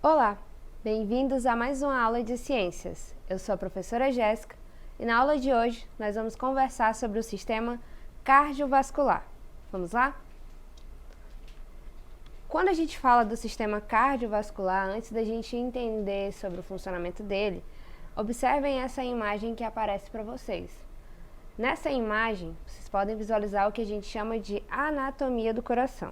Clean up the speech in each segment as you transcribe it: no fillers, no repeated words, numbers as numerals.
Olá, bem-vindos a mais uma aula de ciências. Eu sou a professora Jéssica e na aula de hoje nós vamos conversar sobre o sistema cardiovascular. Vamos lá? Quando a gente fala do sistema cardiovascular, antes da gente entender sobre o funcionamento dele, observem essa imagem que aparece para vocês. Nessa imagem, vocês podem visualizar o que a gente chama de anatomia do coração.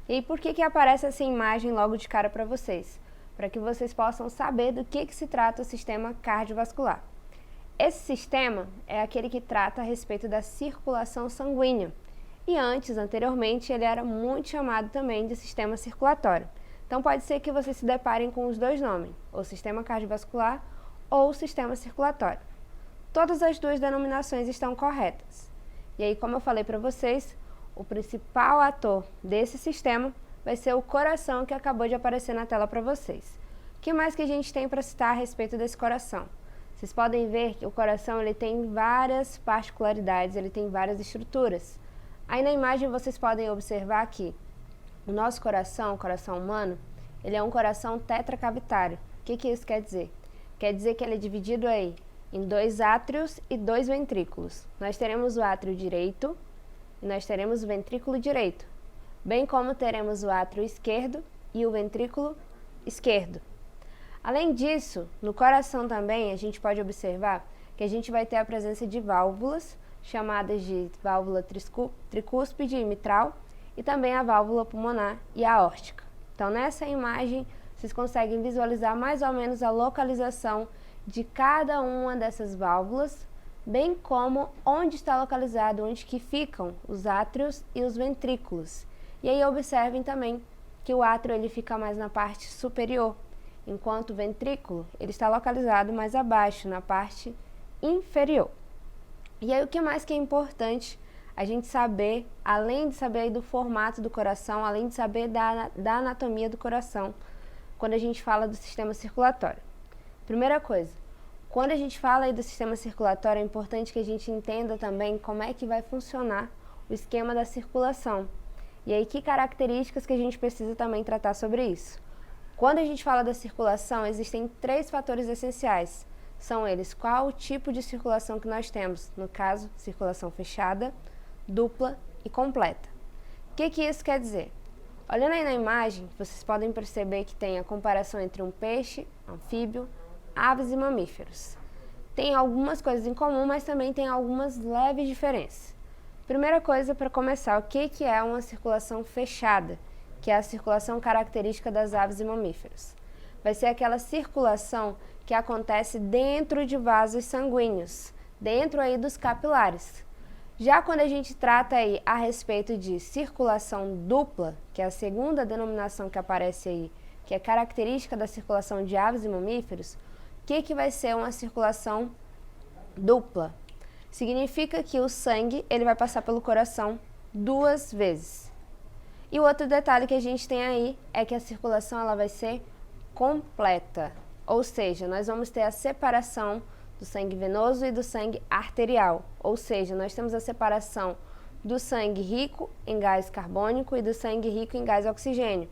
E aí, por que aparece essa imagem logo de cara para vocês? Para que vocês possam saber do que se trata o sistema cardiovascular. Esse sistema é aquele que trata a respeito da circulação sanguínea. E anteriormente, ele era muito chamado também de sistema circulatório. Então pode ser que vocês se deparem com os dois nomes, o sistema cardiovascular ou o sistema circulatório. Todas as duas denominações estão corretas. E aí, como eu falei para vocês, o principal ator desse sistema vai ser o coração que acabou de aparecer na tela para vocês. O que mais que a gente tem para citar a respeito desse coração? Vocês podem ver que o coração ele tem várias particularidades, ele tem várias estruturas. Aí na imagem vocês podem observar que o nosso coração, o coração humano, ele é um coração tetracavitário. O que isso quer dizer? Quer dizer que ele é dividido aí em 2 átrios e 2 ventrículos. Nós teremos o átrio direito e nós teremos o ventrículo direito, bem como teremos o átrio esquerdo e o ventrículo esquerdo. Além disso, no coração também a gente pode observar que a gente vai ter a presença de válvulas, chamadas de válvula tricúspide e mitral, e também a válvula pulmonar e aórtica. Então nessa imagem vocês conseguem visualizar mais ou menos a localização de cada uma dessas válvulas, bem como onde está localizado, onde que ficam os átrios e os ventrículos. E aí observem também que o átrio ele fica mais na parte superior, enquanto o ventrículo ele está localizado mais abaixo, na parte inferior. E aí o que mais que é importante a gente saber, além de saber aí do formato do coração, além de saber da anatomia do coração, quando a gente fala do sistema circulatório? Primeira coisa, quando a gente fala aí do sistema circulatório, é importante que a gente entenda também como é que vai funcionar o esquema da circulação. E aí, que características que a gente precisa também tratar sobre isso? Quando a gente fala da circulação, existem 3 fatores essenciais. São eles: qual o tipo de circulação que nós temos? No caso, circulação fechada, dupla e completa. O que isso quer dizer? Olhando aí na imagem, vocês podem perceber que tem a comparação entre um peixe, anfíbio, aves e mamíferos. Tem algumas coisas em comum, mas também tem algumas leves diferenças. Primeira coisa, para começar, o que é uma circulação fechada, que é a circulação característica das aves e mamíferos? Vai ser aquela circulação que acontece dentro de vasos sanguíneos, dentro aí dos capilares. Já quando a gente trata aí a respeito de circulação dupla, que é a segunda denominação que aparece aí, que é característica da circulação de aves e mamíferos, o que vai ser uma circulação dupla? Significa que o sangue ele vai passar pelo coração 2 vezes. E o outro detalhe que a gente tem aí é que a circulação ela vai ser completa, ou seja, nós vamos ter a separação do sangue venoso e do sangue arterial, ou seja, nós temos a separação do sangue rico em gás carbônico e do sangue rico em gás oxigênio,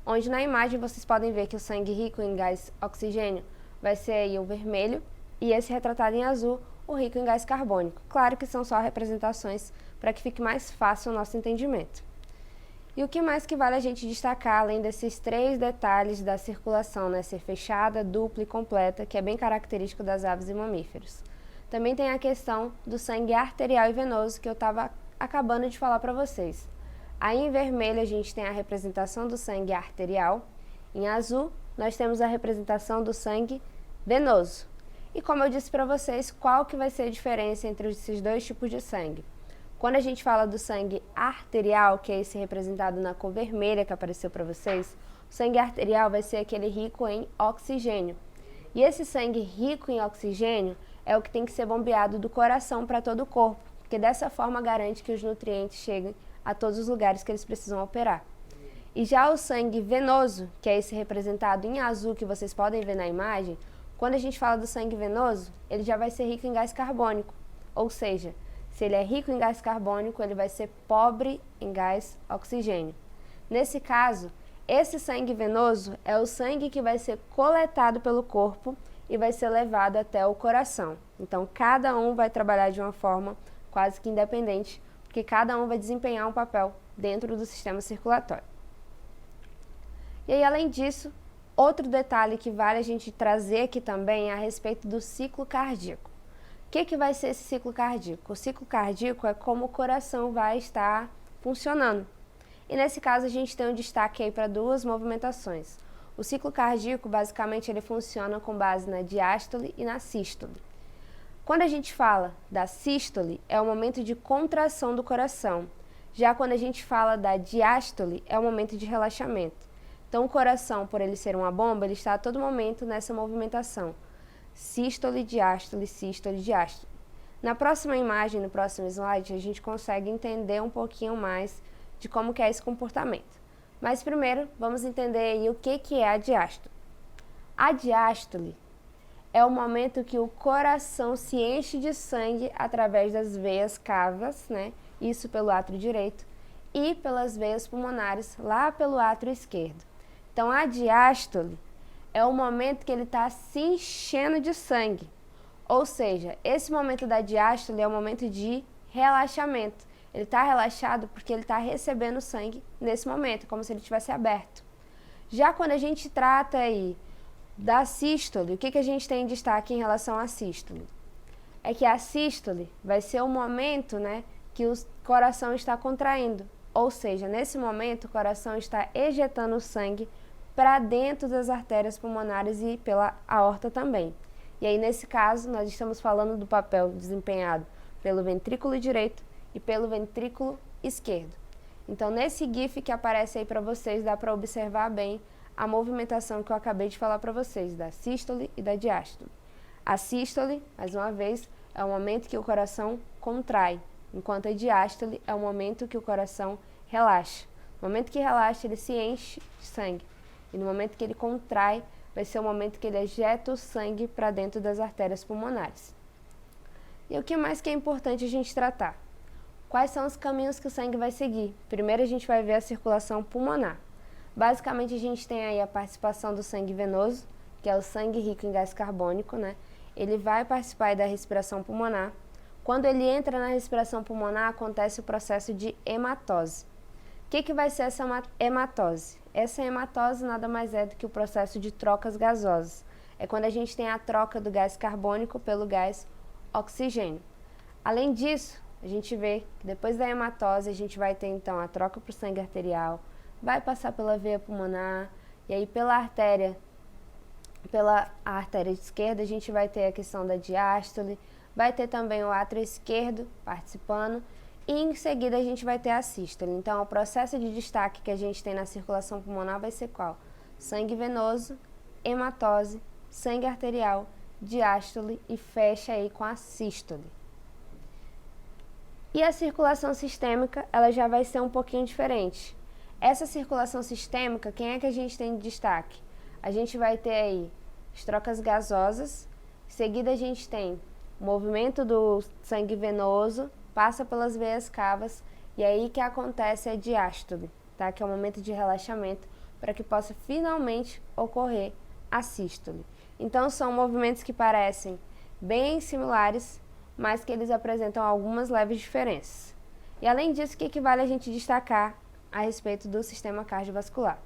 onde na imagem vocês podem ver que o sangue rico em gás oxigênio vai ser aí o vermelho e esse retratado em azul, o rico em gás carbônico. Claro que são só representações para que fique mais fácil o nosso entendimento. E o que mais que vale a gente destacar, além desses 3 detalhes da circulação, né? Ser fechada, dupla e completa, que é bem característico das aves e mamíferos. Também tem a questão do sangue arterial e venoso, que eu estava acabando de falar para vocês. Aí em vermelho a gente tem a representação do sangue arterial, em azul nós temos a representação do sangue venoso. E como eu disse para vocês, qual que vai ser a diferença entre esses 2 tipos de sangue? Quando a gente fala do sangue arterial, que é esse representado na cor vermelha que apareceu para vocês, o sangue arterial vai ser aquele rico em oxigênio. E esse sangue rico em oxigênio é o que tem que ser bombeado do coração para todo o corpo, porque dessa forma garante que os nutrientes cheguem a todos os lugares que eles precisam operar. E já o sangue venoso, que é esse representado em azul que vocês podem ver na imagem, quando a gente fala do sangue venoso, ele já vai ser rico em gás carbônico, ou seja, se ele é rico em gás carbônico, ele vai ser pobre em gás oxigênio. Nesse caso, Esse sangue venoso é o sangue que vai ser coletado pelo corpo e vai ser levado até o coração. Então, cada um vai trabalhar de uma forma quase que independente, porque cada um vai desempenhar um papel dentro do sistema circulatório. E aí, além disso, outro detalhe que vale a gente trazer aqui também é a respeito do ciclo cardíaco. O que vai ser esse ciclo cardíaco? O ciclo cardíaco é como o coração vai estar funcionando. E nesse caso a gente tem um destaque aí para duas movimentações. O ciclo cardíaco, basicamente, ele funciona com base na diástole e na sístole. Quando a gente fala da sístole, é o momento de contração do coração. Já quando a gente fala da diástole, é o momento de relaxamento. Então, o coração, por ele ser uma bomba, ele está a todo momento nessa movimentação. Sístole, diástole, diástole. Na próxima imagem, no próximo slide, a gente consegue entender um pouquinho mais de como que é esse comportamento. Mas primeiro, vamos entender aí o que é a diástole. A diástole é o momento que o coração se enche de sangue através das veias cavas, né? Isso pelo átrio direito, e pelas veias pulmonares lá pelo átrio esquerdo. Então, a diástole é o momento que ele está se enchendo de sangue. Ou seja, esse momento da diástole é o momento de relaxamento. Ele está relaxado porque ele está recebendo sangue nesse momento, como se ele tivesse aberto. Já quando a gente trata aí da sístole, o que a gente tem em destaque em relação à sístole? É que a sístole vai ser o momento, né, que o coração está contraindo. Ou seja, nesse momento o coração está ejetando sangue para dentro das artérias pulmonares e pela aorta também. E aí, nesse caso, nós estamos falando do papel desempenhado pelo ventrículo direito e pelo ventrículo esquerdo. Então, nesse GIF que aparece aí para vocês, dá para observar bem a movimentação que eu acabei de falar para vocês, da sístole e da diástole. A sístole, mais uma vez, é o momento que o coração contrai, enquanto a diástole é o momento que o coração relaxa. No momento que relaxa, ele se enche de sangue. E no momento que ele contrai, vai ser o momento que ele ejeta o sangue para dentro das artérias pulmonares. E o que mais que é importante a gente tratar? Quais são os caminhos que o sangue vai seguir? Primeiro a gente vai ver a circulação pulmonar. Basicamente a gente tem aí a participação do sangue venoso, que é o sangue rico em gás carbônico, né? Ele vai participar aí da respiração pulmonar. Quando ele entra na respiração pulmonar, acontece o processo de hematose. O que vai ser essa hematose? Essa hematose nada mais é do que o processo de trocas gasosas. É quando a gente tem a troca do gás carbônico pelo gás oxigênio. Além disso, a gente vê que depois da hematose a gente vai ter então a troca para o sangue arterial, vai passar pela veia pulmonar e aí pela artéria esquerda a gente vai ter a questão da diástole, vai ter também o átrio esquerdo participando e em seguida a gente vai ter a sístole. Então, o processo de destaque que a gente tem na circulação pulmonar vai ser qual? Sangue venoso, hematose, sangue arterial, diástole e fecha aí com a sístole. E a circulação sistêmica, ela já vai ser um pouquinho diferente. Essa circulação sistêmica, quem é que a gente tem de destaque? A gente vai ter aí as trocas gasosas, em seguida a gente tem o movimento do sangue venoso, passa pelas veias cavas e aí que acontece a diástole, tá? Que é o momento de relaxamento para que possa finalmente ocorrer a sístole. Então são movimentos que parecem bem similares, mas que eles apresentam algumas leves diferenças. E além disso, o que vale a gente destacar a respeito do sistema cardiovascular?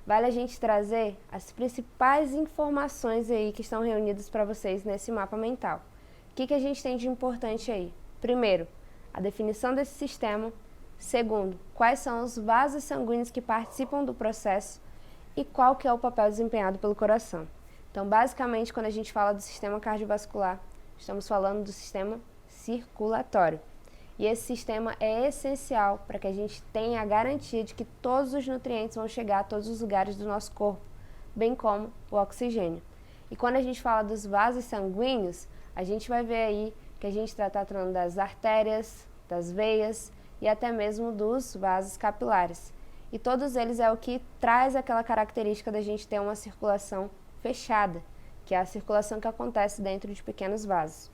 Vale a gente trazer as principais informações aí que estão reunidas para vocês nesse mapa mental. O que a gente tem de importante aí? Primeiro, a definição desse sistema. Segundo, quais são os vasos sanguíneos que participam do processo e qual que é o papel desempenhado pelo coração. Então, basicamente, quando a gente fala do sistema cardiovascular, estamos falando do sistema circulatório. E esse sistema é essencial para que a gente tenha a garantia de que todos os nutrientes vão chegar a todos os lugares do nosso corpo, bem como o oxigênio. E quando a gente fala dos vasos sanguíneos, a gente vai ver aí que a gente está tratando das artérias, das veias e até mesmo dos vasos capilares. E todos eles é o que traz aquela característica da gente ter uma circulação fechada, que é a circulação que acontece dentro de pequenos vasos.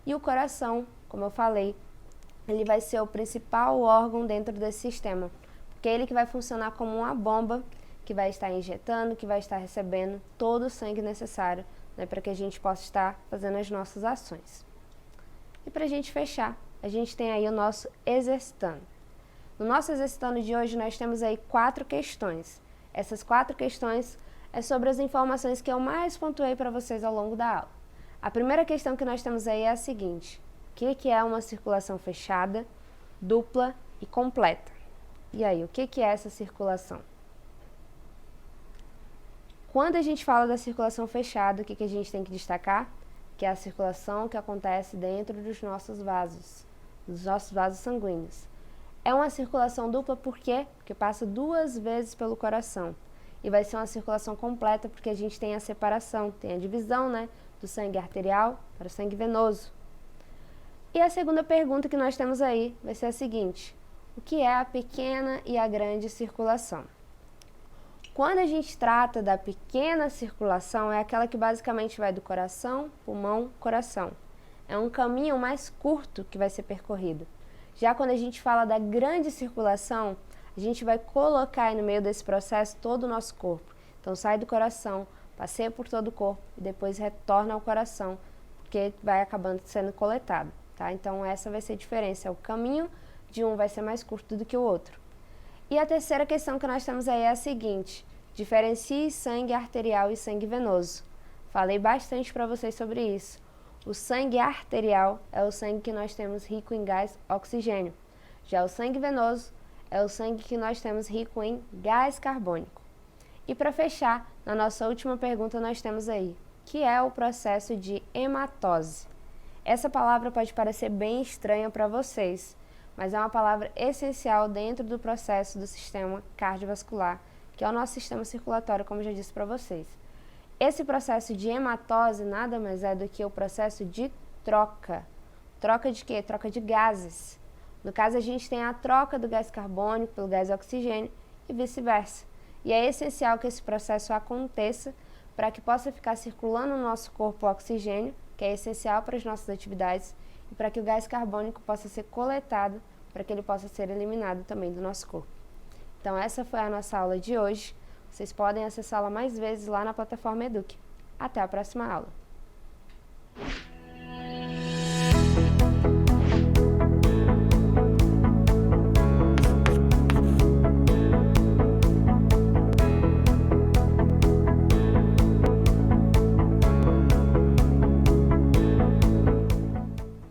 E o coração, como eu falei, ele vai ser o principal órgão dentro desse sistema, porque é ele que vai funcionar como uma bomba que vai estar injetando, que vai estar recebendo todo o sangue necessário, né, para que a gente possa estar fazendo as nossas ações. E para a gente fechar, a gente tem aí o nosso exercitando. No nosso exercitando de hoje, nós temos aí 4 questões. Essas 4 questões é sobre as informações que eu mais pontuei para vocês ao longo da aula. A primeira questão que nós temos aí é a seguinte: o que é uma circulação fechada, dupla e completa? E aí, o que é essa circulação? Quando a gente fala da circulação fechada, o que a gente tem que destacar? Que é a circulação que acontece dentro dos nossos vasos sanguíneos. É uma circulação dupla por quê? Porque passa 2 vezes pelo coração. E vai ser uma circulação completa porque a gente tem a separação, tem a divisão, né, do sangue arterial para o sangue venoso. E a segunda pergunta que nós temos aí vai ser a seguinte: o que é a pequena e a grande circulação? Quando a gente trata da pequena circulação, é aquela que basicamente vai do coração, pulmão, coração. É um caminho mais curto que vai ser percorrido. Já quando a gente fala da grande circulação, a gente vai colocar aí no meio desse processo todo o nosso corpo. Então sai do coração, passeia por todo o corpo e depois retorna ao coração, porque vai acabando sendo coletado, tá? Então essa vai ser a diferença, o caminho de um vai ser mais curto do que o outro. E a terceira questão que nós temos aí é a seguinte: diferencie sangue arterial e sangue venoso. Falei bastante para vocês sobre isso. O sangue arterial é o sangue que nós temos rico em gás oxigênio. Já o sangue venoso é o sangue que nós temos rico em gás carbônico. E para fechar, na nossa última pergunta nós temos aí, que é o processo de hematose. Essa palavra pode parecer bem estranha para vocês, mas é uma palavra essencial dentro do processo do sistema cardiovascular, que é o nosso sistema circulatório, como eu já disse para vocês. Esse processo de hematose nada mais é do que o processo de troca. Troca de quê? Troca de gases. No caso, a gente tem a troca do gás carbônico pelo gás oxigênio e vice-versa. E é essencial que esse processo aconteça para que possa ficar circulando no nosso corpo o oxigênio, que é essencial para as nossas atividades, e para que o gás carbônico possa ser coletado, para que ele possa ser eliminado também do nosso corpo. Então essa foi a nossa aula de hoje. Vocês podem acessá-la mais vezes lá na plataforma Eduque. Até a próxima aula!